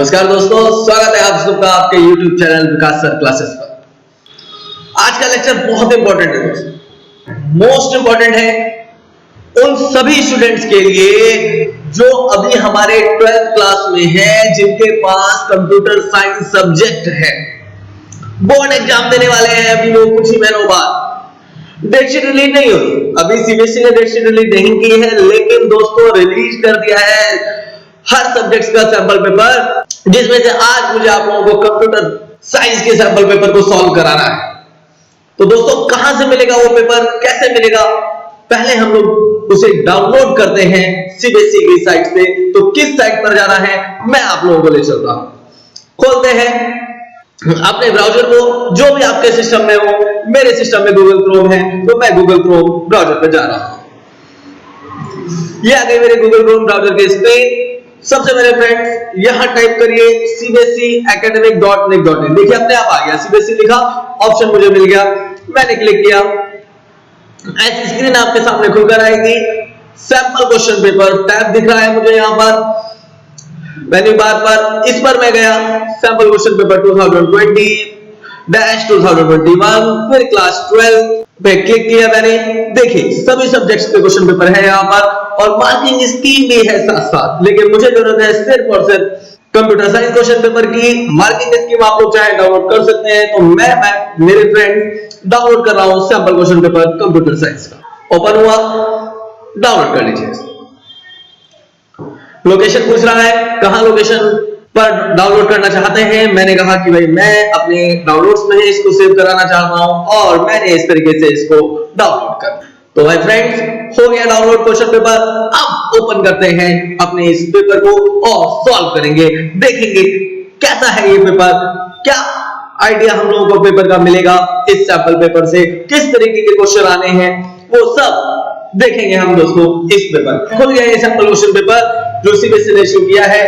नमस्कार दोस्तों, स्वागत है आप सबका आपके YouTube चैनल विकास सर क्लासेस पर। आज का लेक्चर बहुत इंपॉर्टेंट है दोस्तों, मोस्ट इंपॉर्टेंट है उन सभी स्टूडेंट्स के लिए जो अभी हमारे 12th क्लास में है, जिनके पास कंप्यूटर साइंस सब्जेक्ट है, बोर्ड एग्जाम देने वाले हैं अभी वो कुछ ही महीनों बाद। डेट शीट रिलीज नहीं हुई, अभी सीबीएसई ने डेट शीट रिलीज नहीं की है, लेकिन दोस्तों रिलीज कर दिया है हर सब्जेक्ट्स का सैंपल पेपर, जिसमें से आज मुझे आप लोगों को कंप्यूटर साइंस के सैंपल पेपर को सॉल्व कराना है। तो दोस्तों कहां से मिलेगा वो पेपर, कैसे मिलेगा, पहले हम लोग उसे डाउनलोड करते हैं सीबीएसई की साइट से। तो किस साइट पर जाना है मैं आप लोगों को ले चलता हूं। खोलते हैं अपने ब्राउजर को, जो भी आपके सिस्टम में हो। मेरे सिस्टम में गूगल क्रोम है तो मैं गूगल क्रोम ब्राउजर पर जा रहा हूं। ये आ गई मेरे गूगल क्रोम ब्राउजर के स्क्रीन। सबसे पहले फ्रेंड्स यहां टाइप करिए cbseacademic.nic.in। देखिए अपने आप आ गया, सीबीएसई लिखा, ऑप्शन मुझे मिल गया, मैंने क्लिक किया। ऐसी स्क्रीन आपके सामने खुलकर आएगी। सैंपल क्वेश्चन पेपर टैब दिख रहा है मुझे यहां पर मेन्यू बार पर, इस पर मैं गया। सैंपल क्वेश्चन पेपर 2020-2021 फिर क्लास 12 पे क्लिक किया मैंने। देखिए सभी सब्जेक्ट्स के क्वेश्चन पेपर है यहाँ पर और मार्किंग स्कीम भी है साथ साथ, लेकिन मुझे जरूरत है सिर्फ और सिर्फ कंप्यूटर साइंस क्वेश्चन पेपर की। मार्किंग स्कीम आप लोग चाहे डाउनलोड कर सकते हैं, तो मैं मेरे फ्रेंड डाउनलोड कर रहा हूं sample question paper computer science का। ओपन हुआ, डाउनलोड कर लीजिए। लोकेशन पूछ रहा है, कहां लोकेशन पर डाउनलोड करना चाहते हैं। मैंने कहा कि भाई मैं अपने डाउनलोड्स में इसको सेव कराना चाहता हूं और मैंने इस तरीके से इसको डाउनलोड कर। तो भाई फ्रेंड्स हो गया डाउनलोड क्वेश्चन पेपर। अब ओपन करते हैं अपने इस पेपर को और सॉल्व करेंगे, देखेंगे कैसा है ये पेपर, क्या आइडिया हम लोगों को पेपर का मिलेगा इस सैंपल पेपर से, किस तरीके के क्वेश्चन आने हैं वो सब देखेंगे हम दोस्तों इस पेपर। खुल गया ये सैंपल क्वेश्चन पेपर जो सीबीएसई ने इशू किया है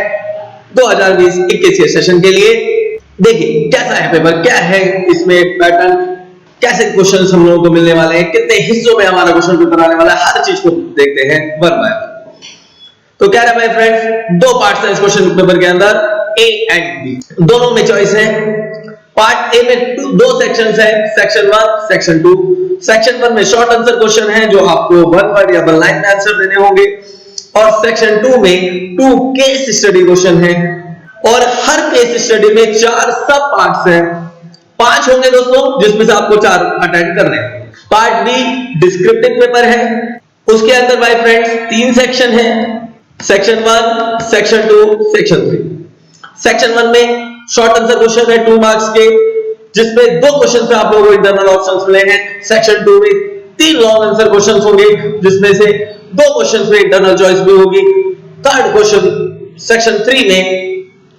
2020-21 के सेशन के लिए। देखिए कैसा है पेपर, क्या है इसमें पैटर्न, कैसे क्वेश्चंस हम लोगों को मिलने वाले हैं, कितने हिस्सों में हमारा क्वेश्चन पेपर आने वाला है, हर चीज को देखते हैं वन बाय वन। तो कह रहा है भाई फ्रेंड्स दो पार्ट्स हैं इस क्वेश्चन पेपर के अंदर, ए एंड बी, दोनों में चॉइस है। पार्ट ए में दो सेक्शंस हैं, सेक्शन 1 सेक्शन 2। सेक्शन 1 में शॉर्ट आंसर क्वेश्चन है जो आपको वन वर्ड या वन लाइन में आंसर देने होंगे, और सेक्शन 2 में 2 केस स्टडी क्वेश्चन है और हर केस स्टडी में 4 सब पार्ट्स हैं। 5 होंगे दोस्तों जिसमें से आपको 4 अटेंड करने हैं। पार्ट बी डिस्क्रिप्टिव पेपर है, उसके अंदर भाई फ्रेंड्स 3 सेक्शन है, सेक्शन 1 सेक्शन 2 सेक्शन 3। सेक्शन 1 में शॉर्ट आंसर क्वेश्चन है 2 मार्क्स के, जिसमें 2 क्वेश्चन से आप लोगों को इंटरनल ऑप्शंस मिले हैं। सेक्शन 2 में 3 लॉन्ग आंसर क्वेश्चंस होंगे, जिसमें से 2 क्वेश्चंस में इंटरनल चॉइस भी होगी। थर्ड क्वेश्चन सेक्शन 3 में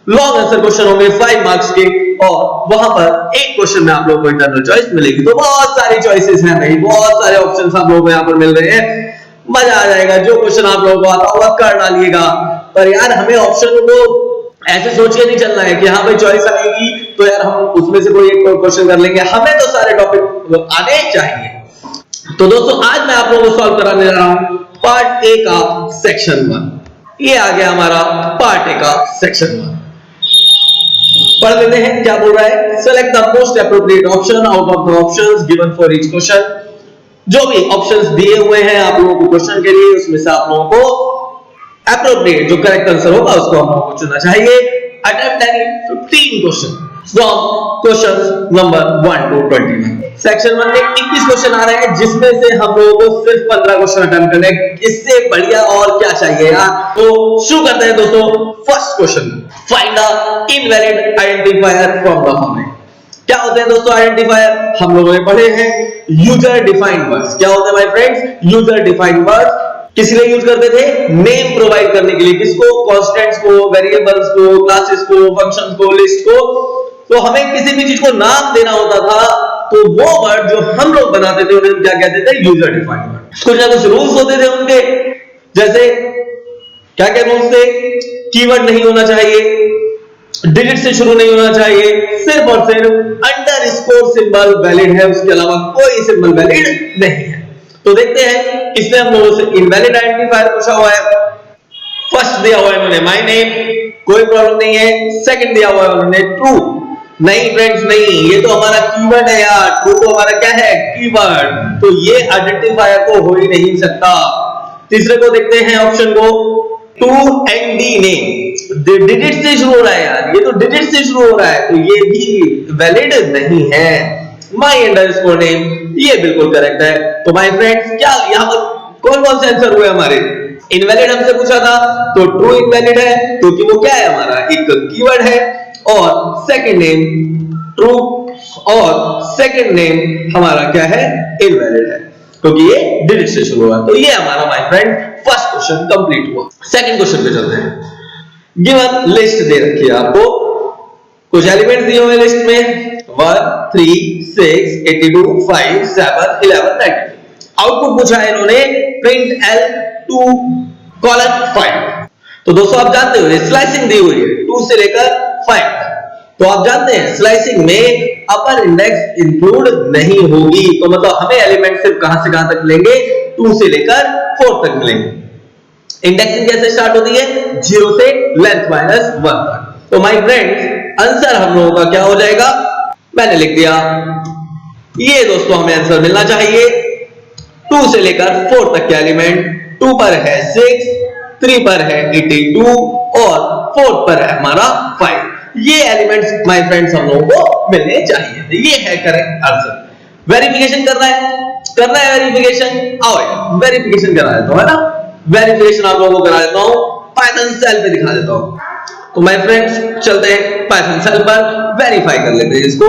लॉन्ग आंसर क्वेश्चन होंगे 5 मार्क्स के, और वहां पर एक क्वेश्चन में आप लोगों को इंटरनल चॉइस मिलेगी। तो बहुत सारी चॉइसेस हैं भाई, बहुत सारे ऑप्शंस आप लोगों को यहां पर मिल रहे हैं, मजा आ जाएगा। जो क्वेश्चन आप लोगों को आता होगा कर डालिएगा, पर यार हमें ऑप्शन को ऐसे सोच के नहीं चलना है कि हाँ भाई चॉइस आएगी तो यार हम उसमें से कोई एक क्वेश्चन कर लेंगे, हमें तो सारे टॉपिक आने चाहिए। तो दोस्तों आज मैं आप लोगों को सॉल्व कराने जा रहा हूं पार्ट ए का सेक्शन 1। ये आ गया हमारा पार्ट ए का सेक्शन 1। पढ़ लेते हैं क्या बोल रहा है। Select the most appropriate option out of the options given for each question. जो भी ऑप्शंस दिए हुए हैं आप लोगों को क्वेश्चन के लिए, उसमें से आप लोगों को एप्रोप्रिएट जो करेक्ट आंसर होगा उसको हम लोगों को चुनना चाहिए। Attempt any 15 question from questions number 1 to 21। Section 1 में 21 क्वेश्चन आ रहे हैं, जिसमें से हम लोगों को सिर्फ 15 क्वेश्चन अटेम्प्ट करने हैं। इससे बढ़िया और क्या चाहिए यार। तो शुरू करते हैं दोस्तों। First question, find the invalid identifier from the following. क्या होते हैं दोस्तों आइडेंटिफायर, हम लोगों ने पढ़े हैं यूजर डिफाइंड वर्ड्स। क्या होते हैं भाई फ्रेंड्स यूजर डिफाइंड वर्ड्स। किस लिए यूज करते थे, नेम प्रोवाइड करने के लिए। किसको, कांस्टेंट्स को, वेरिएबल्स को, क्लासेस को, फंक्शंस को, लिस्ट को। तो हमें किसी भी चीज को नाम देना होता था, तो वो वर्ड जो हम लोग बनाते थे उन्हें क्या कहते थे, यूजर डिफाइंड वर्ड। कुछ ना कुछ रूल्स होते थे उनके, जैसे क्या क्या रूल्स थे, कीवर्ड नहीं होना चाहिए, डिजिट से शुरू नहीं होना चाहिए, सिर्फ और सिर्फ अंडरस्कोर सिंबल वैलिड है, उसके अलावा कोई सिंबल वैलिड नहीं है। तो देखते हैं इसमें हम लोगों से इनवैलिड आइडेंटिफायर पूछा हुआ है। फर्स्ट दिया हुआ है इन्होंने माय नेम, कोई प्रॉब्लम नहीं है। सेकंड दिया हुआ है उन्होंने ट्रू, नहीं फ्रेंड्स नहीं, ये तो हमारा कीवर्ड है यार, ट्रू तो हमारा क्या है कीवर्ड, तो ये आइडेंटिफायर को हो ही नहीं सकता। तीसरे को देखते हैं ऑप्शन को, two and D name, digit से शुरू हो रहा है यार, ये तो डिजिट से शुरू हो रहा है, तो ये भी वैलिड नहीं है। माई अंडरस्कोर नेम, ये बिल्कुल करेक्ट है। तो माय फ्रेंड्स क्या यहां पर कौन कौन से आंसर हुए हमारे, इनवैलिड हमसे पूछा था तो ट्रू इनवैलिड है, क्योंकि वो क्या है हमारा एक कीवर्ड है, और सेकंड नेम ट्रू, और सेकंड नेम हमारा क्या है इनवैलिड है, क्योंकि ये डिजिट से शुरू हुआ। तो ये हमारा my friend first question complete हुआ। सेकंड क्वेश्चन पे चलते हैं। गिवन लिस्ट दे रखी है आपको, कुछ एलिमेंट्स दिए हुए लिस्ट में 1 3 6 82 5 7 11 92। आउटपुट पूछा है इन्होंने प्रिंट L2 कॉलन 5। तो दोस्तों आप जानते हो स्लाइसिंग दी हुई है 2 से लेकर 5 तक, तो आप जानते हैं स्लाइसिंग में अपर इंडेक्स इंक्लूड नहीं होगी, तो मतलब हमें एलिमेंट सिर्फ कहां से कहां तक मिलेंगे 2 से लेकर 4 तक मिलेंगे। इंडेक्सिंग कैसे स्टार्ट होती है 0 से लेंथ माइनस 1 तक। तो माय फ्रेंड्स आंसर हम लोगों का क्या हो जाएगा, मैंने लिख दिया ये दोस्तों हमें आंसर मिलना चाहिए 2 से लेकर 4 तक के एलिमेंट, 2 पर है 6, 3 पर है 82 और 4 पर है हमारा 5। ये एलिमेंट्स माय फ्रेंड्स हम लोगों को मिलने चाहिए, ये है करेक्ट आंसर। वेरिफिकेशन करना है वेरिफिकेशन, आओ वेरिफिकेशन करा देता हूं, है ना, वेरिफिकेशन आप लोगों को करा देता हूं, पाइथन सेल पे दिखा देता हूं। तो माय फ्रेंड्स चलते हैं पाइथन सेल पर, वेरीफाई कर लेते हैं इसको।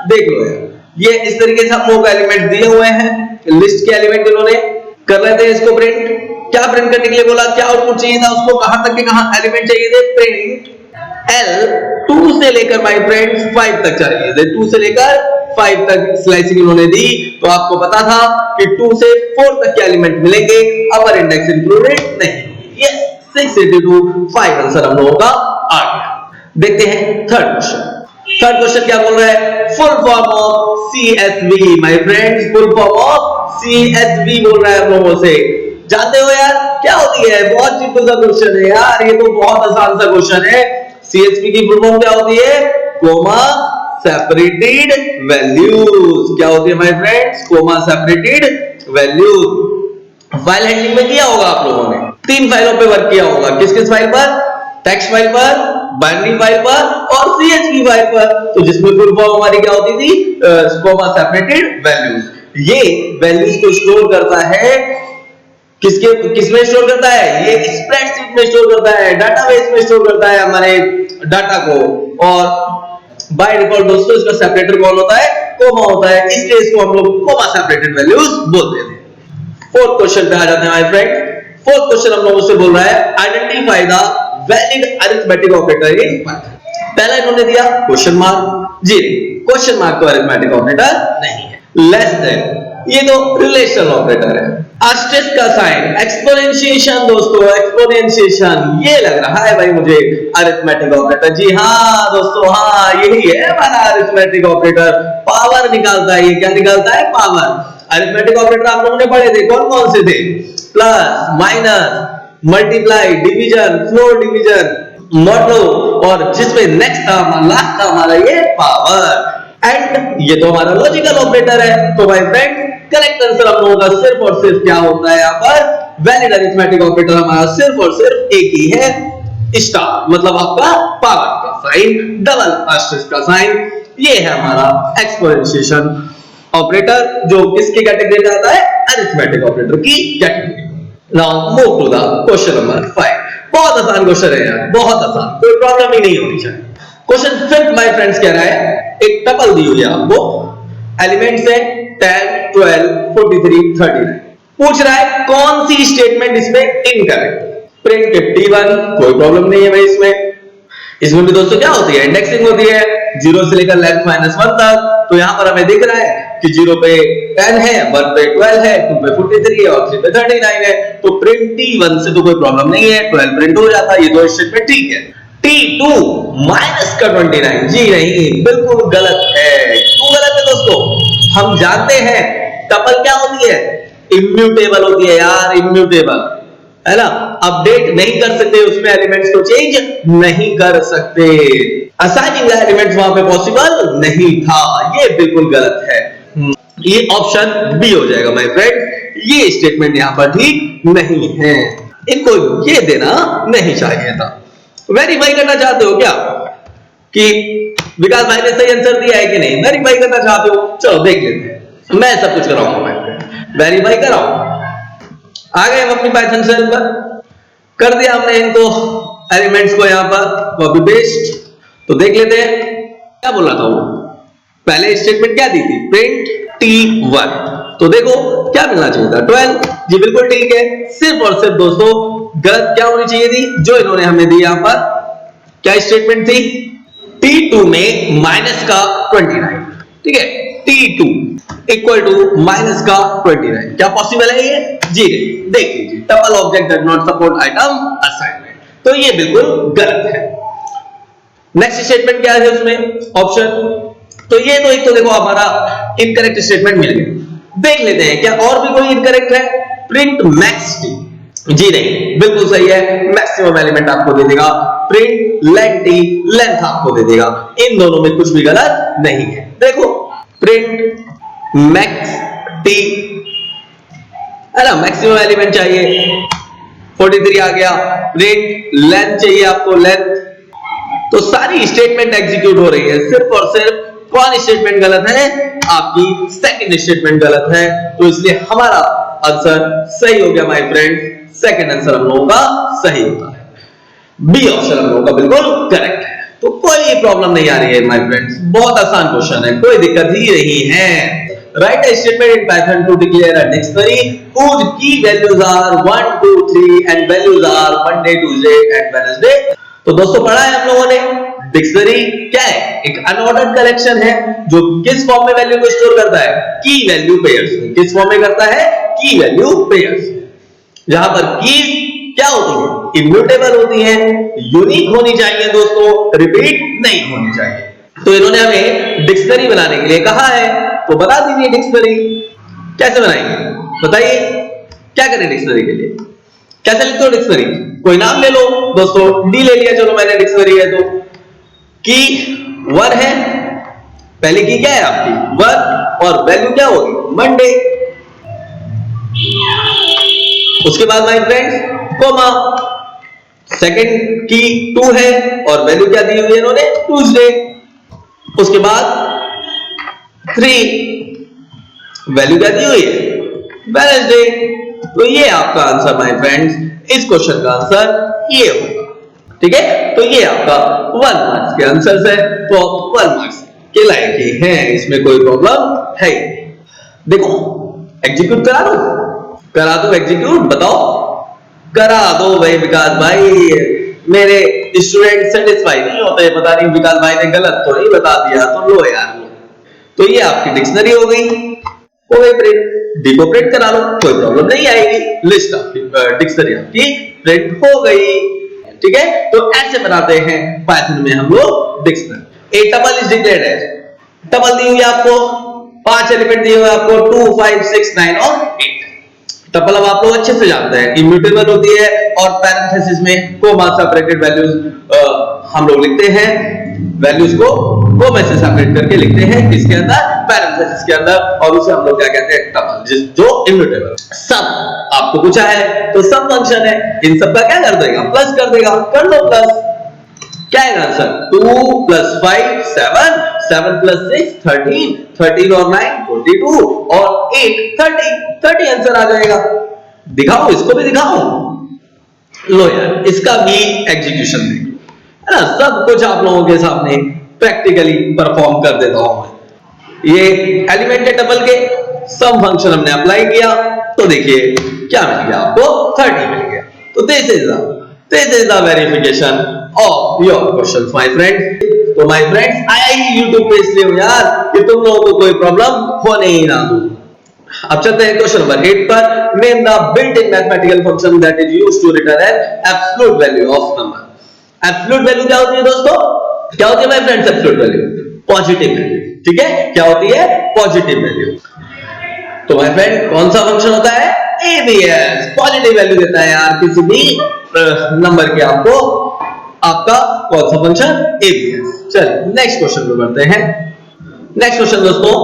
देख लो यार, ये इस तरीके से हम लोग एलिमेंट दिए हुए हैं, लिस्ट के एलिमेंट इन्होंने कर लेते हैं इसको प्रिंट। क्या प्रिंट करने के लिए बोला, क्या आउटपुट चाहिए था उसको, कहां तक के कहां एलिमेंट चाहिए थे, प्रिंट L 2 से लेकर माय फ्रेंड्स 5 तक चाहिए थे, 2 से लेकर 5 तक स्लाइसिंग इन्होंने दी, तो आपको पता था कि 2 से 4 तक के एलिमेंट मिलेंगे, अपर इंडेक्स इंक्लूडेड नहीं। ये 682 5 आंसर हम लोगों का आ गया। देखते हैं थर्ड क्वेश्चन। थर्ड क्वेश्चन क्या बोल रहा है, full form of CSV, my friends full form of CSV बोल रहा है हम लोगों से। जानते हो यार क्या होती है, बहुत सिंपल सा क्वेश्चन है यार, ये तो बहुत आसान सा क्वेश्चन है। CSV की फुल फॉर्म क्या होती है, कोमा सेपरेटेड वैल्यूज। क्या होती है my friends, coma separated values. File handling में किया होगा आप लोगों ने, 3 फाइलों पे वर्क किया होगा, किस किस फाइल पर, टेक्स्ट फाइल पर, बाइनरी फाइल पर और CSV फाइल पर। तो जिसमें फुल फॉर्म हमारी क्या होती थी, कोमा सेपरेटेड वैल्यूज। ये वैल्यूज को स्टोर करता है किसमें स्टोर करता है, ये स्प्रेडशीट में स्टोर करता है, डाटाबेस में स्टोर करता है हमारे डाटा को, और बाय डिफॉल्ट दोस्तों इसका सेपरेटर कौन होता है, कोमा होता है, इसलिए इसको हम लोग कोमा सेपरेटेड वैल्यूज बोलते थे। फोर्थ क्वेश्चन पे आ जाते हैं माय फ्रेंड। फोर्थ क्वेश्चन हम लोगों से बोल रहा है identify the valid arithmetic operator in Python. पहला इन्होंने दिया क्वेश्चन मार्क, जी क्वेश्चन मार्क तो अरिथमेटिक ऑपरेटर नहीं है। लेस देन, ये तो रिलेशनल ऑपरेटर है। एस्टेरिस्क का साइन, एक्सपोनेंशिएशन दोस्तों, एक्सपोनेंशिएशन, ये लग रहा है भाई मुझे अरिथमेटिक ऑपरेटर। जी हाँ दोस्तों, हाँ यही है हमारा अरिथमेटिक ऑपरेटर, पावर निकालता है। ये क्या निकालता है, पावर। अरिथमेटिक ऑपरेटर आप लोगों ने पढ़े थे, कौन कौन से थे, plus, minus, multiply, division, floor division, modulo, और जिसमें नेक्स्ट था लास्ट था हमारा ये पावर। एंड ये तो हमारा लॉजिकल ऑपरेटर है। तो भाई फ्रेंड करेक्ट आंसर हम लोगों का सिर्फ और सिर्फ क्या होता है यहाँ पर, वैलिड अरिथमेटिक ऑपरेटर हमारा सिर्फ और सिर्फ एक ही है, स्टार, मतलब आपका पावर का साइन, डबल एस्टेरिस्क का साइन। ये है हमारा एक्सपोनेंशिएशन ऑपरेटर, जो किसकी कैटेगरी में आता है, अरिथमेटिक ऑपरेटर की category. Now move to the question number 5। बहुत आसान क्वेश्चन है यार, बहुत आसान, कोई प्रॉब्लम ही नहीं होनी चाहिए। क्वेश्चन 5 माय फ्रेंड्स कह रहा है, एक टपल दी हुई है आपको, एलिमेंट्स है 10 12 43 39। पूछ रहा है कौन सी स्टेटमेंट इसमें इनकरेक्ट, प्रिंट 51, कोई प्रॉब्लम नहीं है भाई इसमें भी दोस्तों क्या होती है, इंडेक्सिंग होती है 0 से लेकर लेंथ माइनस 1 तक। तो यहां पर हमें दिख रहा है कि 0 पे 10 है, 1 पे 12 है, 2 पे 43 है और 3 पे 39 है। तो प्रिंट T1 से तो कोई प्रॉब्लम नहीं है, 12 प्रिंट हो जाता है, ये दो स्टेटमेंट ठीक है। T2 माइनस का 29, जी नहीं, बिल्कुल गलत है। क्यों गलत है दोस्तों, हम जानते हैं टपल क्या होती है, इम्यूटेबल होती है यार, इम्यूटेबल, है ना। अपडेट नहीं कर सकते, उसमें एलिमेंट्स को चेंज नहीं कर सकते। असाइनिंग द एलिमेंट्स वहां पे पॉसिबल नहीं था, ये बिल्कुल गलत है। ये ऑप्शन बी हो जाएगा माय फ्रेंड, ये स्टेटमेंट यहां पर ठीक नहीं है, इनको ये देना नहीं चाहिए था। वेरीफाई करना चाहते हो क्या कि विकास भाई ने सही आंसर दिया है कि नहीं? वेरीफाई करना चाहते हो? चलो देख लेते हैं, मैं सब कुछ कराऊंगा, मैं वेरीफाई कराऊंगा। आ गए हम अपनी पाइथन सेल पर, कर दिया हमने इनको एलिमेंट्स को यहां पर कॉपी पेस्ट। तो देख लेते हैं क्या बोल रहा था वो, पहले स्टेटमेंट क्या दी थी, प्रिंट T1। तो देखो क्या मिलना चाहिए था 12, जी बिल्कुल ठीक है। सिर्फ और सिर्फ दोस्तों गलत क्या होनी चाहिए थी, जो इन्होंने हमें दी यहां पर, क्या स्टेटमेंट थी, T2 में माइनस का 29, ठीक है, T2 इक्वल टू माइनस का 29, क्या पॉसिबल है ये? जी नहीं। देख लीजिए, tuple object does not support item assignment, तो ये बिल्कुल गलत है। नेक्स्ट स्टेटमेंट क्या है उसमें, ऑप्शन, तो ये तो एक तो देखो हमारा इनकरेक्ट स्टेटमेंट मिल गया। देख लेते हैं क्या और भी कोई इनकरेक्ट है, प्रिंट मैक्स टी, जी नहीं, बिल्कुल सही है, मैक्सिमम एलिमेंट आपको दे देगा, प्रिंट लेंथ टी, लेंथ आपको दे देगा, इन दोनों में कुछ भी गलत नहीं है। देखो प्रिंट मैक्स टी है ना, मैक्सिमम एलिमेंट चाहिए 43 आ गया, प्रिंट लेंथ चाहिए आपको, लेंथ, तो सारी स्टेटमेंट एग्जीक्यूट हो रही है, सिर्फ और सिर्फ कौन स्टेटमेंट गलत है, आपकी सेकंड स्टेटमेंट गलत है, तो इसलिए हमारा आंसर सही हो गया माय फ्रेंड, सेकंड आंसर हम लोगों का सही होता है, बी ऑप्शन हम लोगों का बिल्कुल करेक्ट है। तो कोई प्रॉब्लम नहीं आ रही है माय फ्रेंड्स, बहुत आसान क्वेश्चन है, कोई दिक्कत ही नहीं है। Write a statement in Python to declare a dictionary whose key values are 1, 2, 3 and values are Monday, Tuesday and Wednesday। तो दोस्तों पढ़ा है हम लोगों ने, डिक्शनरी क्या है, एक अनऑर्डर्ड कलेक्शन है जो किस फॉर्म में वैल्यू को स्टोर करता है, की वैल्यू पेयर्स में। किस फॉर्म में करता है, की वैल्यू पेयर्स, जहां पर कीज क्या होती है, इम्यूटेबल होती है, यूनिक होनी चाहिए दोस्तों, रिपीट नहीं होनी चाहिए। तो इन्होंने हमें डिक्शनरी बनाने के लिए कहा है, तो बता दीजिए डिक्शनरी कैसे बनाएंगे, बताइए क्या करें डिक्शनरी के लिए, कैसे लिखते हो डिक्शनरी, कोई नाम ले लो दोस्तों, डी ले लिया, चलो मैंने डिक्शनरी है तो की 1 है, पहले की क्या है आपकी 1 और वैल्यू क्या होगी मंडे, उसके बाद माय फ्रेंड्स कोमा, सेकंड की 2 है और वैल्यू क्या दी हुई है इन्होंने ट्यूसडे, उसके बाद 3 वैल्यू क्या दी हुई है वेडनेसडे। तो ये आपका आंसर माय फ्रेंड्स, इस क्वेश्चन का आंसर ये होगा, ठीक है। तो ये आपका 1 मार्क्स के आंसर है, तो 1 मार्क्स के लायक ही है, इसमें कोई प्रॉब्लम है। देखो एग्जीक्यूट करा दो एग्जीक्यूट, बताओ करा दो भाई विकास भाई, मेरे स्टूडेंट सेटिस्फाई नहीं होते, पता नहीं विकास भाई ने गलत तो नहीं बता दिया, तो लो यार। तो ये आपकी डिक्शनरी हो गई, प्रिंट, डी को प्रिंट करा लो, कोई प्रॉब्लम नहीं आएगी, लिस्ट आपकी डिक्शनरी आपकी प्रिंट हो गई, ठीक है। तो ऐसे बनाते हैं पाइथन में हम लोग डिक्शनरी। एक tuple is declared as, tuple दी हुई आपको 5 एलिमेंट दिए हुए आपको 2, 5, 6, 9 और 8। टपल अब आप लोग अच्छे से जानते हैं, इम्यूटेबल होती है और पैरेंथेसिस में कोमा सेपरेटेड वैल्यूज हम लोग लिखते हैं, वैल्यूज को कोमा से सेपरेट करके लिखते हैं, किसके अंदर, पैरेंथेसिस के अंदर, और उसे हम लोग क्या कहते हैं, टपल, जो इम्यूटेबल। सब आपको पूछा है तो सब फंक्शन है, इन सब का क्या कर देगा, प्लस कर देगा, कर लो प्लस, क्या है आंसर 2 + 5 7, 7 + 6 13, 13 और 9 22 और 8 30 आंसर आ जाएगा। दिखाओ, इसको भी दिखाओ, लो यार इसका भी एग्जीक्यूशन देखो, है ना, सब कुछ आप लोगों के सामने प्रैक्टिकली परफॉर्म कर देता हूं मैं। ये एलिमेंट है टपल के, सम फंक्शन हमने अप्लाई किया, तो देखिए क्या मिल गया आपको 30 मिल गया। तो this is the verification of your questions my friends. तो माय फ्रेंड्स आई यूट्यूब पे इसलिए हो यार कि तुम लोगों को कोई प्रॉब्लम होने ही ना दो। अब चलते हैं क्वेश्चन नंबर 8 पर। Name the built in mathematical function that is used to return an absolute value of number. Absolute value क्या होती है दोस्तों, क्या होती है my friends, absolute value positive value, ठीक है, क्या होती है पॉजिटिव वैल्यू। तो माय फ्रेंड कौन सा फंक्शन होता है, एबीएस पॉजिटिव वैल्यू देता है यार किसी भी नंबर के आपको आपका कौन सा फंक्शन एबीएस। चलिए नेक्स्ट क्वेश्चन पे बढ़ते हैं। नेक्स्ट क्वेश्चन दोस्तों,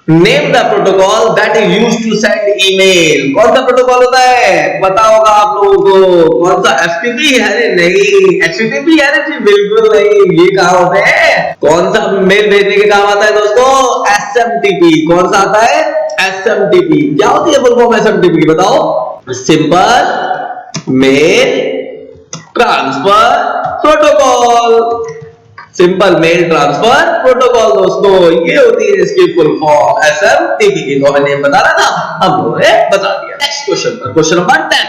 name the protocol that is used to send email. कौन सा प्रोटोकॉल होता है पता होगा आप लोगों को, कौन सा एफटीपी है? नहीं एचटीटीपी है ना जी, बिल्कुल नहीं। ये कहाँ होते हैं, कौन सा मेल भेजने के काम आता है दोस्तों? एसएमटीपी। कौन सा आता है? एसएमटीपी। क्या होती है फुल फॉर्म एसएमटीपी की बताओ? Simple mail transfer protocol. Simple mail transfer protocol दोस्तों, ये होती है इसकी फुल फॉर्म एसएमटीपी की। तो मैंने बता रहा था, हम लोगों ने बता दिया। नेक्स्ट क्वेश्चन पर, question number 10।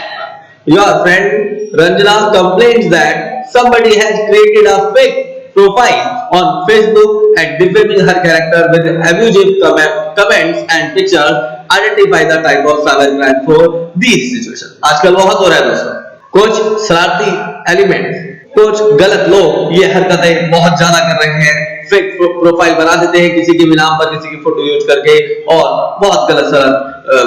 Your friend Ranjana complains that somebody has created a fake profile on Facebook and defaming her character with abusive comments and pictures. Identify the type of cybercrime for these situations. आजकल बहुत हो रहा है दोस्तों, कुछ शरारती element, कुछ गलत लोग ये हरकतें बहुत ज्यादा कर रहे हैं। फेक प्रोफाइल बना देते हैं किसी के भी नाम पर, किसी की फोटो यूज करके, और बहुत गलत सलत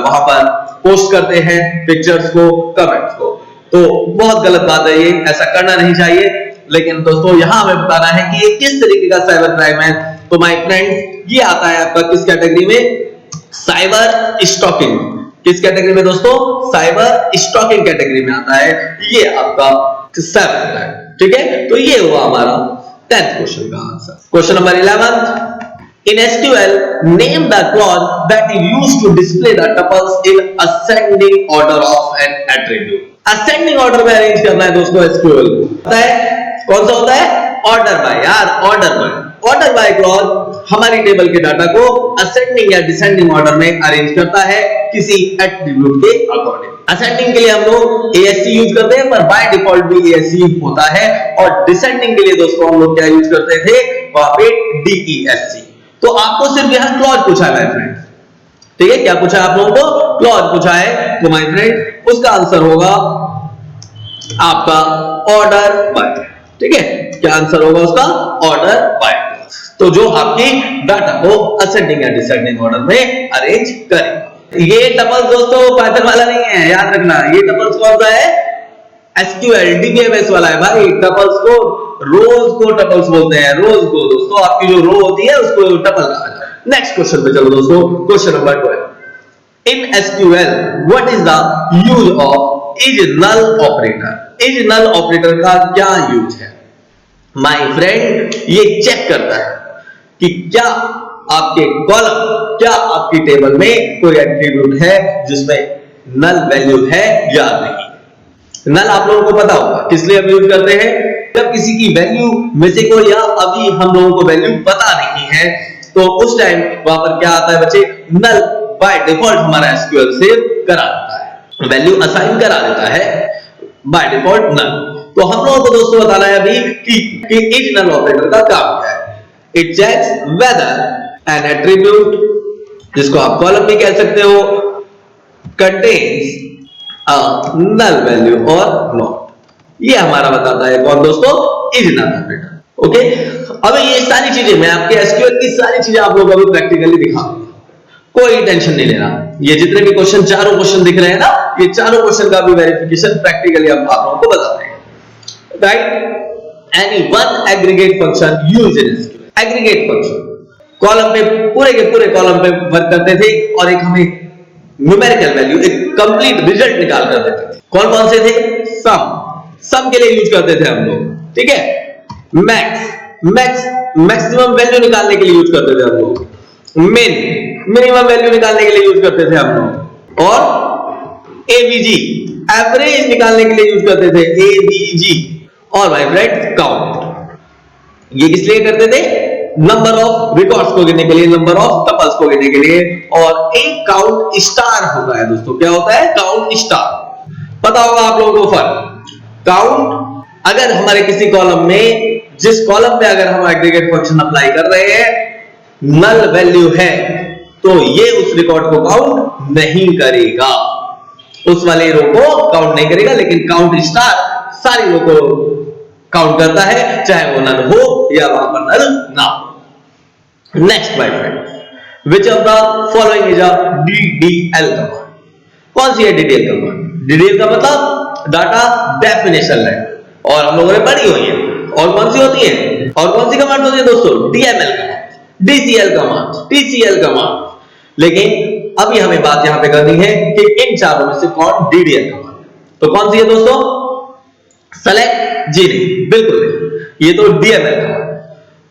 वहां पर पोस्ट करते हैं पिक्चर्स को, कमेंट्स को। तो बहुत गलत बात है, ये ऐसा करना नहीं चाहिए। लेकिन दोस्तों यहाँ हमें बताना है कि ये किस तरीके का साइबर क्राइम है। तो माय फ्रेंड्स, ये आता है आपका किस कैटेगरी में? Cyber stalking. किस कैटेगरी में दोस्तों? साइबर स्टॉकिंग कैटेगरी में आता है ये आपका साइबर क्राइम। ठीक है, तो ये हुआ हमारा 10th क्वेश्चन का answer. Question number 11। In SQL, name the clause that is used to display the tuples in ascending order of an attribute. Ascending order में अरेंज करना है दोस्तों SQL को। पता है कौन सा होता है? ऑर्डर बाय यार, order by. Order by clause हमारी टेबल के डाटा को असेंडिंग या डिसेंडिंग ऑर्डर में अरेंज करता है किसी एट्रीब्यूट के अकॉर्डिंग। असेंडिंग के लिए हम लोग ASC यूज करते हैं, पर बाय डिफॉल्ट भी ASC होता है। और डिसेंडिंग के लिए दोस्तों हम लोग क्या यूज करते थे? वहां पे DESC। तो आपको सिर्फ यहां क्लॉज पूछा है फ्रेंड्स, ठीक है? क्या पूछा है आप लोगों को? क्लॉज पूछा है। तो माय फ्रेंड उसका आंसर होगा आपका ऑर्डर बाय। ठीक है, क्या आंसर होगा उसका? Order by. तो जो आपकी डाटा को असेंडिंग या डिसेंडिंग ऑर्डर में अरेंज करेगा। ये टपल्स दोस्तों पाइथन वाला नहीं है, याद रखना। ये टपल्स कौन सा है? SQL DBMS वाला है भाई। टपल्स को, रोज को टपल्स बोलते हैं। रोज को दोस्तों आपकी जो रो होती है उसको टपल कहा जाता है। नेक्स्ट क्वेश्चन पे चलो दोस्तों, question number 12। In SQL what is the use of is null operator? Is null operator का क्या यूज है? माय फ्रेंड ये चेक करता है कि क्या आपके कॉलम, क्या आपकी टेबल में कोई एट्रीब्यूट है जिसमें नल वैल्यू है या नहीं। नल आप लोगों को पता होगा किस लिए हम यूज करते हैं? जब किसी की वैल्यू में से कोई, या अभी हम लोगों को वैल्यू पता नहीं है, तो उस टाइम वहां पर क्या आता है बच्चे? नल बाय डिफॉल्ट हमारा SQL सेव करा देता है, वैल्यू असाइन करा देता है बाय डिफॉल्ट नल। तो हम लोगों को दोस्तों बताना है अभी कि इज नल ऑपरेटर का काम क्या है। It checks whether an attribute, जिसको आप कॉलम भी कह सकते हो, कंटेन्स अ नल वैल्यू और नॉट। ये हमारा बताता है कौन दोस्तों? Is null operator. ओके, अब ये सारी चीजें मैं आपके SQL की सारी चीजें आप लोगों को प्रैक्टिकली दिखाऊंगा, कोई टेंशन नहीं लेना। ये जितने भी क्वेश्चन, चारों क्वेश्चन दिख रहे हैं ना, ये चारों क्वेश्चन का भी वेरिफिकेशन प्रैक्टिकली आप लोगों को बता देंगे। Right, any one aggregate function used in SQL। Aggregate function column पे, पूरे के पूरे कॉलम पे वर्क करते थे और एक हमें न्यूमेरिकल वैल्यू, एक कंप्लीट रिजल्ट निकाल कर देते थे। कौन कौन से थे? सम के लिए यूज करते थे हम लोग। ठीक है, मैक्सिमम वैल्यू निकालने के लिए यूज करते थे हम लोग। मिनिमम वैल्यू निकालने के लिए यूज करते थे हम लोग। और एवीजी, एवरेज निकालने के लिए यूज करते थे एवीजी। और भाई फ्रेंड काउंट, ये किस लिए करते थे? नंबर ऑफ रिकॉर्ड्स को गिनने के लिए, नंबर ऑफ टपल्स को गिनने के लिए। और एक काउंट स्टार होता है दोस्तों। क्या होता है? Count star. पता होगा आप लोगों को फर्क। काउंट, अगर हमारे किसी कॉलम में, जिस कॉलम पे अगर हम एग्रीगेट फंक्शन अप्लाई कर रहे हैं, नल वैल्यू है, तो ये उस रिकॉर्ड को काउंट नहीं करेगा, उस वाले रो को काउंट नहीं करेगा। लेकिन काउंट स्टार सारी रो को काउंट करता है, चाहे वो नल हो या वहां पर नल ना हो। Next my friend, which of the following is a DDL command? कौन सी है DDL कमांड? DDL का मतलब डाटा डेफिनेशन है और हम लोगों ने पढ़ी हुई है। और कौन सी होती है? और कौन सी कमांड होती है दोस्तों? DML command, DCL command, TCL command. लेकिन अभी हमें बात यहां पे करनी है कि इन चारों में से कौन DDL कमांड है। तो कौन सी है दोस्तों? सेलेक्ट जी नहीं, बिल्कुल नहीं, ये तो DML कमांड।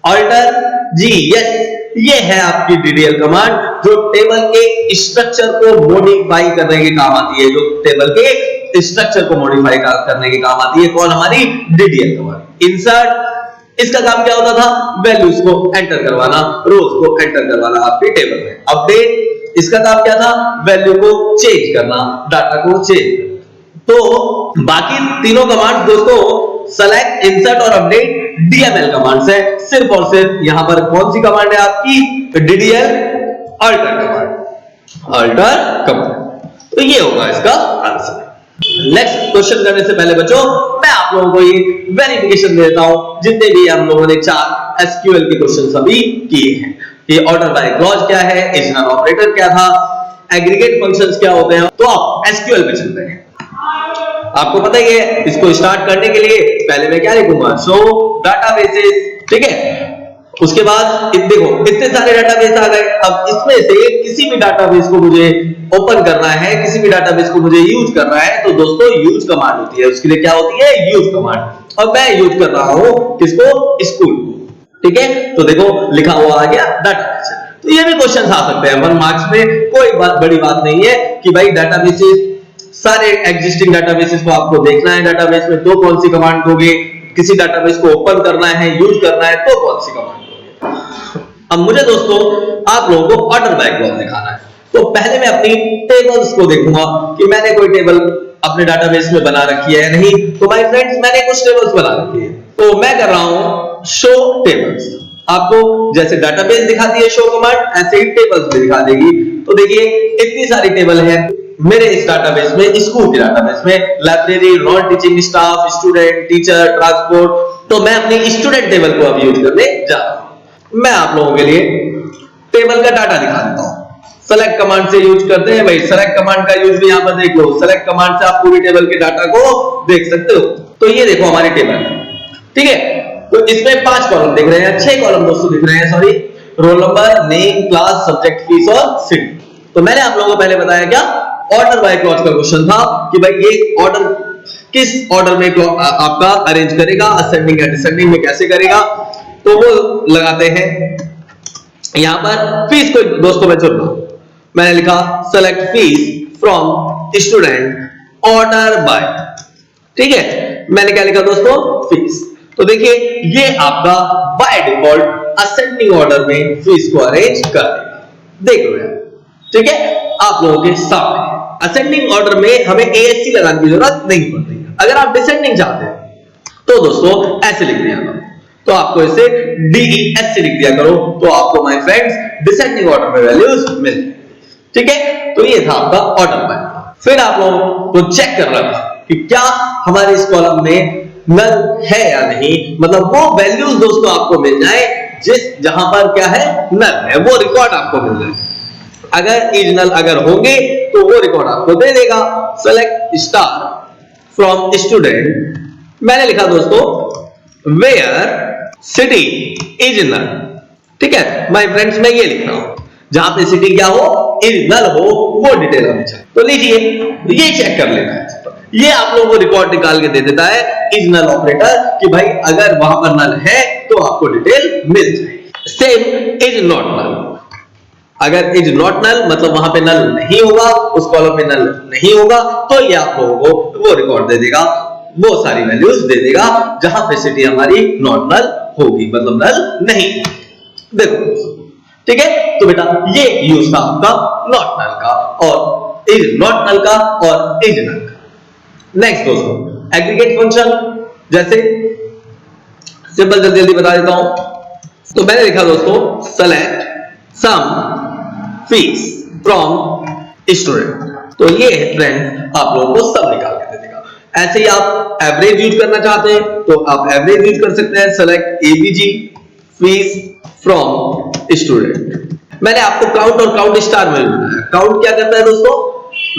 ऑल्टर जी, यस, ये है आपकी DDL कमांड जो टेबल के स्ट्रक्चर को मॉडिफाई करने के काम आती है, जो टेबल के स्ट्रक्चर को मॉडिफाई करने के काम आती है। कौन? हमारी DDL कमांड। इंसर्ट, इसका काम क्या होता था? वैल्यूज को एंटर करवाना, रोज को एंटर करवाना आपके टेबल में। अपडेट, इसका काम क्या था? वैल्यू को चेंज करना, डाटा को चेंज। तो बाकी तीनों कमांड दोस्तों सेलेक्ट, इंसर्ट और अपडेट DML कमांड्स है। सिर्फ और सिर्फ यहां पर कौन सी कमांड है आपकी? DDL alter command, alter command. तो ये होगा इसका आंसर। नेक्स्ट क्वेश्चन करने से पहले बच्चों मैं आप लोगों को ये वेरिफिकेशन देता हूं जितने भी हम लोगों ने 4 SQL के क्वेश्चन अभी किए हैं कि ऑर्डर बाय क्लॉज क्या है, इजनर ऑपरेटर क्या था, एग्रीगेट फंक्शंस क्या होते हैं। तो आप SQL पे चलते हैं। आपको पता ही है, इसको स्टार्ट करने के लिए पहले मैं क्या लिखूंगा? शो डाटाबेसेस, ठीक है। उसके बाद देखो इतने सारे डाटाबेस आ गए। अब इसमें से किसी भी डाटाबेस को मुझे ओपन करना है, किसी भी डाटाबेस को मुझे यूज करना है, तो दोस्तों यूज कमांड होती है। उसके लिए क्या होती है? Use command. और मैं यूज कर रहा हूं किसको? स्कूल को, ठीक है। तो देखो लिखा हुआ आ गया डाटाबेस। तो ये भी क्वेश्चन आ सकते हैं 1 मार्क्स में, कोई बात बड़ी बात नहीं है कि भाई डाटाबेसेस, सारे एग्जिस्टिंग डाटाबेसेस को आपको देखना है डाटाबेस में, तो कौन सी कमांड दोगे? किसी डाटाबेस को ओपन करना है, यूज करना है, तो कौन सी कमांड दोगे? अब मुझे दोस्तों आप लोगों को ऑर्डर बाय क्लॉज दिखाना है। तो पहले मैं अपनी टेबल्स को देखूंगा कि मैंने कोई टेबल अपने डाटाबेस में बना रखी है या नहीं। तो माय फ्रेंड्स मैंने कुछ टेबल्स बना रखी है, तो मैं कर रहा हूं शो टेबल्स। आपको जैसे डाटाबेस दिखाती है शो कमांड, ऐसे ही टेबल्स भी दिखा देगी। तो देखिए इतनी सारी टेबल है मेरे इस डाटाबेस में, स्कूल के डाटाबेस में, library, non teaching staff, student, teacher, transport. तो मैं अपनी स्टूडेंट टेबल को अब यूज करने जा रहा हूं। मैं आप लोगों के लिए टेबल का डाटा दिखा देता हूं। सेलेक्ट कमांड से यूज करते हैं भाई, सेलेक्ट कमांड का यूज भी यहां पर देख लो। सेलेक्ट कमांड से आप पूरी टेबल के डाटा को देख सकते हो। तो ये देखो हमारी टेबल, ठीक है। तो इसमें 5 कॉलम दिख रहे हैं, 6 कॉलम दोस्तों दिख रहे हैं, sorry. Roll number, name, class, subject, fees और सिटी। तो मैंने आप लोगों को पहले बताया क्या? ऑर्डर बाय क्लॉज का क्वेश्चन था कि भाई ये ऑर्डर किस ऑर्डर में आपका अरेंज करेगा, असेंडिंग या डिसेंडिंग में कैसे करेगा। तो वो लगाते हैं यहां पर फीस को दोस्तों मैं चुन रहा हूं। मैंने लिखा select fees from student order by, ठीक है। मैंने क्या लिखा दोस्तों? फीस। तो देखिए ये आपका बाय डिफॉल्ट असेंडिंग ऑर्डर में फीस को अरेंज कर देगा। देख लो यार, ठीक है, आप लोगों के सामने। असेंडिंग ऑर्डर में हमें ASC लगाने की जरूरत नहीं पड़ती। अगर आप डिसेंडिंग चाहते हैं तो दोस्तों ऐसे लिख दिया करो, तो आपको इसे DESC लिख दिया करो, तो आपको माय फ्रेंड्स डिसेंडिंग ऑर्डर में वैल्यूज मिल, ठीक है। तो ये था आपका ऑर्डर बाय। फिर आप लोगों को चेक करना था कि क्या हमारे इस कॉलम में नल है या नहीं, मतलब वो वैल्यूज दोस्तों आपको मिल जाए जिस जहां पर क्या है नल है, वो रिकॉर्ड आपको मिल जाए। अगर इज नल अगर होंगे तो वो रिकॉर्ड आपको दे देगा। सेलेक्ट स्टार फ्रॉम स्टूडेंट, मैंने लिखा दोस्तों वेयर सिटी इज नल, ठीक है। माय फ्रेंड्स मैं ये लिख रहा हूं, जहां पे सिटी क्या हो, इज नल हो, वो डिटेल हमें चाहिए। तो लीजिए ये चेक कर लेना है। ये आप लोगों को रिकॉर्ड निकाल के दे देता है इज नल ऑपरेटर कि भाई अगर वहां पर नल है तो आपको डिटेल मिल जाएगी। सेम इज नॉट नल, अगर इज नॉट नल मतलब वहां पे नल नहीं होगा, उस कॉलम में नल नहीं होगा, तो ये आप लोगों को वो रिकॉर्ड दे देगा, वो सारी वैल्यूज दे देगा जहां पे सिटी हमारी नॉट नल होगी, मतलब नल नहीं। देखो ठीक है, तो बेटा ये यूज था आपका नॉट नल का और इज नॉट नल का और इज नल का। नेक्स्ट दोस्तों एग्रीगेट फंक्शन, जैसे सिंपल जल्दी जल्दी बता देता हूं। तो मैंने लिखा दोस्तों select sum fees from student, तो ये फ्रेंड आप लोगों को सब निकाल के दे देगा। ऐसे ही आप एवरेज यूज करना चाहते हैं तो आप एवरेज यूज कर सकते हैं, select ABG fees from student. मैंने आपको काउंट और काउंट स्टार में बताया। काउंट क्या करता है दोस्तों,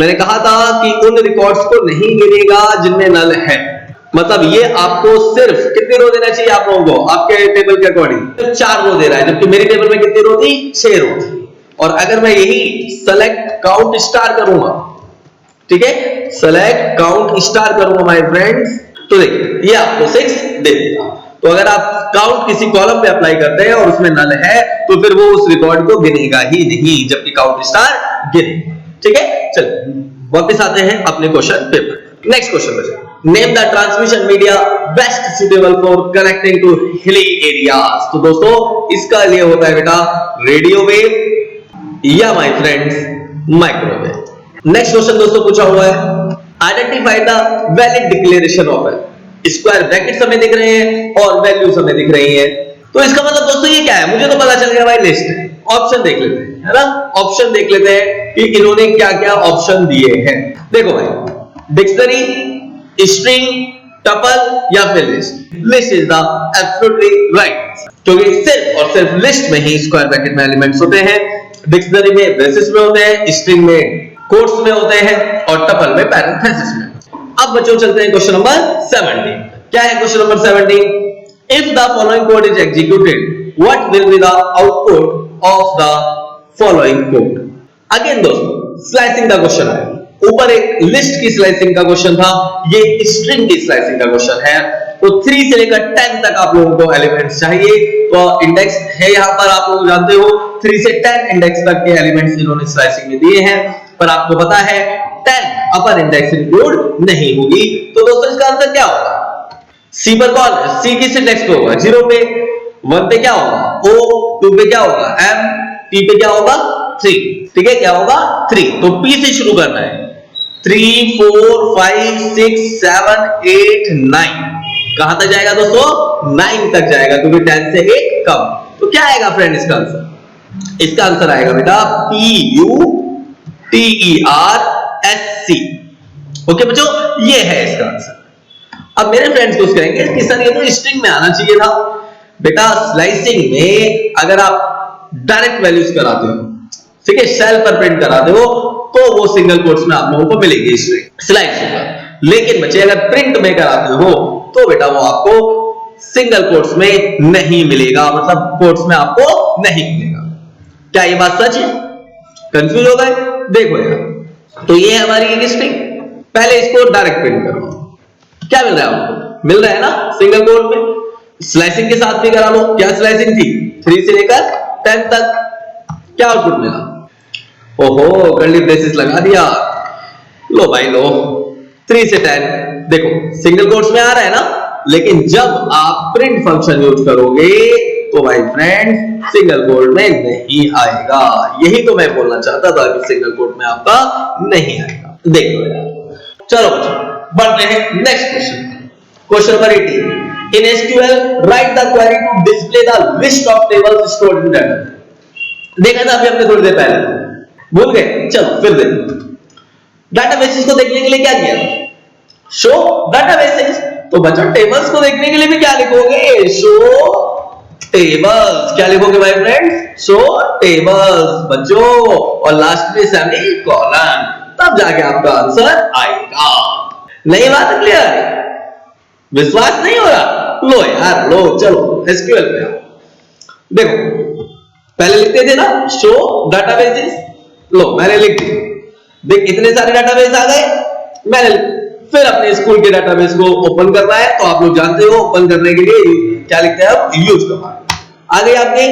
मैंने कहा था कि उन रिकॉर्ड्स को नहीं गिनेगा जिनमें नल है। मतलब ये आपको सिर्फ कितने रो देना चाहिए आप लोगों को आपके टेबल के अकॉर्डिंग, सिर्फ 4 रो दे रहा है, जबकि मेरी टेबल में कितनी रो थी? 6 रो थी। और अगर मैं यही सेलेक्ट काउंट स्टार करूंगा, ठीक है, सेलेक्ट काउंट स्टार करूंगा माय फ्रेंड्स, तो देखिए ये आपको 6 दे देगा। तो अगर आप काउंट किसी कॉलम पे अप्लाई करते हैं और उसमें नल है तो फिर वो उस रिकॉर्ड को गिनेगा ही नहीं, जबकि काउंट स्टार गिनेगा। ठीक है, चलिए वापस आते हैं अपने क्वेश्चन पेपर। नेक्स्ट क्वेश्चन बचा, name the transmission media best suitable for connecting to hilly areas. तो दोस्तों इसका लिए होता है बेटा रेडियो वेव या my friends microwave. Next question दोस्तों पूछा हुआ है, identify the valid declaration of a square brackets हमें दिख रहे हैं और वैल्यूज हमें दिख रही है। तो इसका मतलब दोस्तों ये क्या है? मुझे तो पता चल गया भाई, लिस्ट है। ऑप्शन देख लेते हैं, है ना, ऑप्शन देख लेते हैं कि इन्होंने क्या क्या ऑप्शन दिए हैं। देखो भाई, डिक्शनरी, स्ट्रिंग, टपल या फिर list. List is the absolutely right, क्योंकि सिर्फ और सिर्फ लिस्ट में ही स्क्वायर ब्रैकेट में एलिमेंट्स होते हैं, डिक्शनरी में ब्रेसेस में होते हैं, स्ट्रिंग में कोट्स में होते हैं और टपल में पैरेंथेसिस में। अब बच्चों चलते हैं क्वेश्चन नंबर 17। क्या है question number 17? If the following code is executed what will be the output of the following code. Again दोस्तों स्लाइसिंग का क्वेश्चन है। ऊपर एक लिस्ट की स्लाइसिंग का क्वेश्चन था, ये स्ट्रिंग की स्लाइसिंग का क्वेश्चन है। तो 3 से लेकर 10 तक आप लोगों को एलिमेंट्स चाहिए। तो इंडेक्स है यहां पर, आप लोग जानते हो 3 से 10 इंडेक्स तक के एलिमेंट्स इन्होंने स्लाइसिंग में दिए हैं, पर आपको पता है 10 अपर इंडेक्स इंक्लूड नहीं होगी। तो दोस्तों इसका आंसर क्या होगा? सी पर कौन? सी किस इंडेक्स पे होगा? 0 पे, 1 पे क्या होगा? O, 2 पे क्या होगा? M, P पे क्या होगा? 3। ठीक है, क्या होगा? 3। तो P से शुरू करना है। 3, 4, 5, 6, 7, 8, 9 कहां तक जाएगा दोस्तों? 9 तक जाएगा, क्योंकि 10 से 1 कम। तो क्या आएगा फ्रेंड इसका आंसर? इसका आंसर आएगा बेटा PUTERSC। ओके बच्चों, ये है इसका आंसर। अब मेरे फ्रेंड्स कुछ कहेंगे कि सर ये तो स्ट्रिंग में आना चाहिए था। बेटा स्लाइसिंग में अगर आप डायरेक्ट वैल्यूज कराते हो, ठीक है, सेल पर प्रिंट कराते हो, तो वो सिंगल कोट्स में आप लोगों को मिलेगी स्ट्रिंग स्लाइसिंग में। लेकिन बच्चे अगर प्रिंट में कराते हो तो बेटा वो आपको सिंगल कोट्स में नहीं मिलेगा, मतलब कोट्स में आपको नहीं मिलेगा। क्या ये बात सच है? कंफ्यूज हो गए? देखो यार, तो ये है हमारी एक स्ट्रिंग, पहले इसको डायरेक्ट प्रिंट करो, क्या मिल रहा है आपको? मिल रहा है ना सिंगल कोट में। स्लाइसिंग के साथ भी करा लो। क्या स्लाइसिंग थी? 3 से लेकर 10 तक। क्या आउटपुट मिला? ओहो, कर्ली ब्रेसेस लगा दिया। लो भाई लो, 3 से 10 देखो सिंगल कोट्स में आ रहा है ना, लेकिन जब आप प्रिंट फंक्शन यूज करोगे तो भाई फ्रेंड्स सिंगल कोट में नहीं आएगा। यही तो मैं बोलना चाहता था कि सिंगल कोट में आपका नहीं आएगा। देखो यार, चलो बच्चों बढ़ते हैं next question. Question number 18, in SQL write the query to display the list of tables stored in database. देखा था अभी हमने थोड़ी देर पहले, भूल गए? चलो फिर देखो। डेटाबेसेस को देखने के लिए क्या किया? Show databases. तो बच्चों टेबल्स को देखने के लिए भी क्या लिखोगे? Show tables. क्या लिखोगे भाई फ्रेंड्स? शो टेबल्स बच्चों, और लास्ट में सेमीकोलन, तब जाके आपका आंसर आएगा। नई बात क्लियर? विश्वास नहीं हो रहा? लो यार लो, चलो एसक्यूएल पे आओ। देखो पहले लिखते थे ना शो डेटाबेसेस, लो मैंने लिख दिया। देख इतने सारे डेटाबेस आ गए, मैंने फिर अपने स्कूल के डेटाबेस को ओपन करना है, तो आप लोग जानते हो ओपन करने के लिए क्या लिखते हैं? अब यूज कमांड आ गई आपके।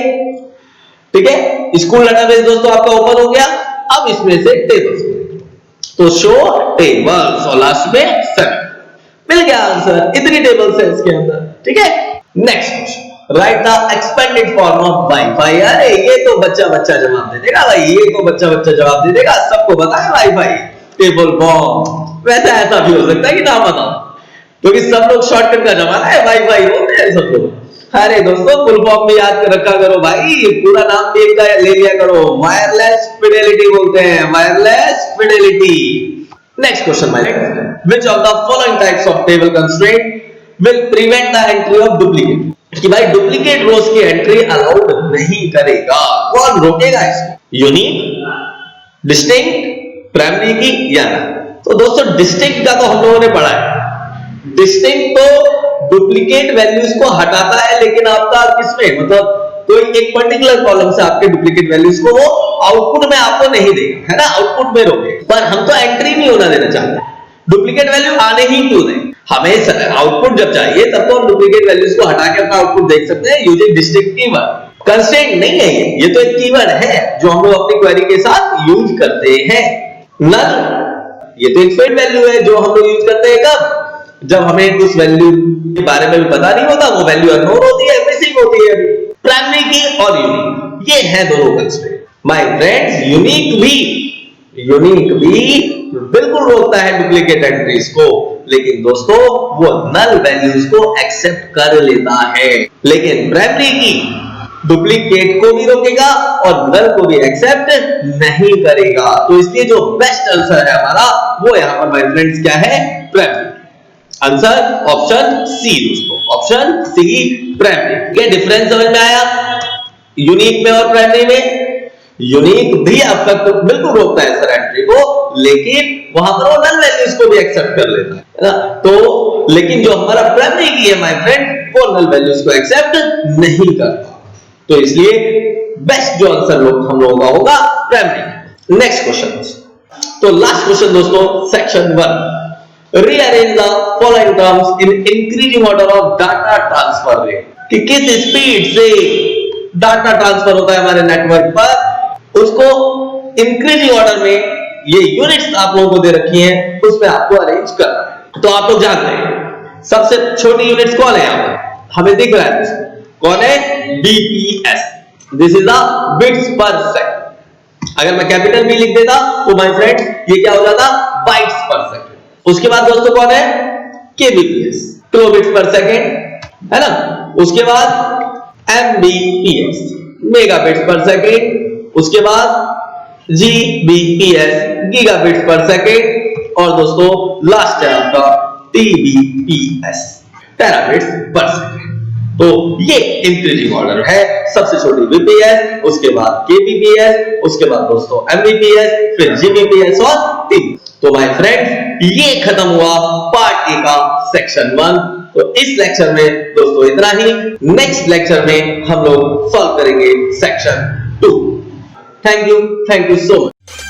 ठीक है, स्कूल डेटाबेस दोस्तों आपका ओपन हो गया। अब इसमें से टेबल्स, तो शो टेबल्स और लास्ट में सेवन, मिल गया आंसर। इतनी टेबल्स है इसके अंदर। ठीक है, next question, right the expanded form of wifi. अरे ये तो बच्चा बच्चा जवाब दे देगा भाई, ये तो बच्चा बच्चा जवाब दे देगा। सबको पता है वाईफाई, टेबल फॉर्म। वैसे ऐसा भी हो सकता है कि ना पता, क्योंकि सब लोग शॉर्टकट का जमाना है, वाईफाई बोलते हैं सब लोग। अरे दोस्तों फुल फॉर्म भी याद कर रखा करो भाई, पूरा नाम भी इनका ले लिया करो। वायरलेस फिडेलिटी बोलते हैं, wireless Fidelity. Next question my friend, which of the following types of table constraint will prevent the entry of duplicate. कि भाई डुप्लीकेट रोज की एंट्री अलाउड नहीं करेगा। कौन रोकेगा इसको? यूनिक, डिस्टिंक्ट, प्राइमरी की या ना। तो दोस्तों डिस्टिंक्ट का तो हम लोगों ने पढ़ा है। डिस्टिंक्ट तो डुप्लीकेट वैल्यूज को हटाता है, लेकिन आपका किसमें, मतलब कोई एक पर्टिकुलर कॉलम से आपके डुप्लीकेट वैल्यूज को वो आउटपुट में आपको नहीं देगा, है ना, आउटपुट में रोके। पर हम तो एंट्री नहीं होना देना चाहते, डुप्लीकेट वैल्यू आने ही क्यों दें, हमें आउटपुट जब चाहिए तब तो हम डुप्लीकेट वैल्यूज को हटा के अपना आउटपुट देख सकते हैं यूजिंग डिस्टिंक्ट कीवर्ड। कंस्ट्रेंट नहीं है ये तो एक कीवर्ड है जो हम लोग अपनी क्वेरी के साथ यूज करते हैं। नल, ये तो एक फील्ड वैल्यू है जो हम लोग यूज करते हैं कब, जब हमें उस वैल्यू के बारे में भी पता नहीं होता, वो वैल्यू अननोन होती है, मिसिंग होती है। प्राइमरी की और यूनिक, ये है दोनों कंस्ट्रेंट। माय फ्रेंड्स, यूनिक भी बिल्कुल रोकता है डुप्लीकेट एंट्रीज को, लेकिन दोस्तों वो नल वैल्यूज को एक्सेप्ट कर लेता है। लेकिन प्राइमरी की डुप्लीकेट को भी रोकेगा और नल को भी एक्सेप्ट नहीं करेगा। तो इसलिए जो बेस्ट आंसर है हमारा वो यहां पर माय फ्रेंड्स क्या है, प्राइमरी। आंसर ऑप्शन सी दोस्तों, ऑप्शन सी प्राइमरी। क्या डिफरेंस समझ में आया यूनिक में और प्राइमरी में? यूनिक भी आपका तो बिल्कुल रोकता है सर एंट्री को, लेकिन वहां पर वो नल वैल्यूज को भी एक्सेप्ट कर लेता है ना। तो लेकिन जो हमारा प्राइमरी की है माय फ्रेंड, वो नल वैल्यूज को एक्सेप्ट नहीं करता। तो इसलिए बेस्ट जो आंसर हम लोगों का होगा प्राइमरी। नेक्स्ट क्वेश्चन, तो लास्ट क्वेश्चन दोस्तों, section 1, rearrange the following terms in increasing order of data transfer rate। कि किस स्पीड से डाटा ट्रांसफर होता है हमारे नेटवर्क पर, उसको इंक्रीजिंग ऑर्डर में, ये यूनिट्स आप लोगों को दे रखी हैं, उसमें आपको अरेंज करना है। तो आप लोग जानते हैं सबसे छोटी यूनिट्स कौन है, यहाँ पर हमें दिख रहा है कौन है, BPS, this is the bits पर सेकंड। अगर मैं कैपिटल बी लिख देता तो माय फ्रेंड ये क्या हो जाता, बाइट्स पर सेकंड। उसके बाद दोस्तों कौन है, केबीपीएस, किलोबिट्स पर सेकंड, है ना। उसके बाद एमबीपीएस, मेगाबिट्स पर सेकंड। उसके बाद जीबीपीएस, गीगाबिट्स पर सेकंड। और दोस्तों लास्ट है आपका टीबीपीएस, टेराबिट्स पर सेकंड। तो ये इंक्रीजिंग ऑर्डर है, सबसे छोटी बीपीएस, उसके बाद केबीपीएस, उसके बाद दोस्तों एमबीपीएस, फिर जीबीपीएस और टीबी। तो माय फ्रेंड्स ये खत्म हुआ पार्ट ए का सेक्शन 1। तो इस लेक्चर में दोस्तों इतना ही, नेक्स्ट लेक्चर में हम लोग सॉल्व करेंगे section 2। Thank you so much.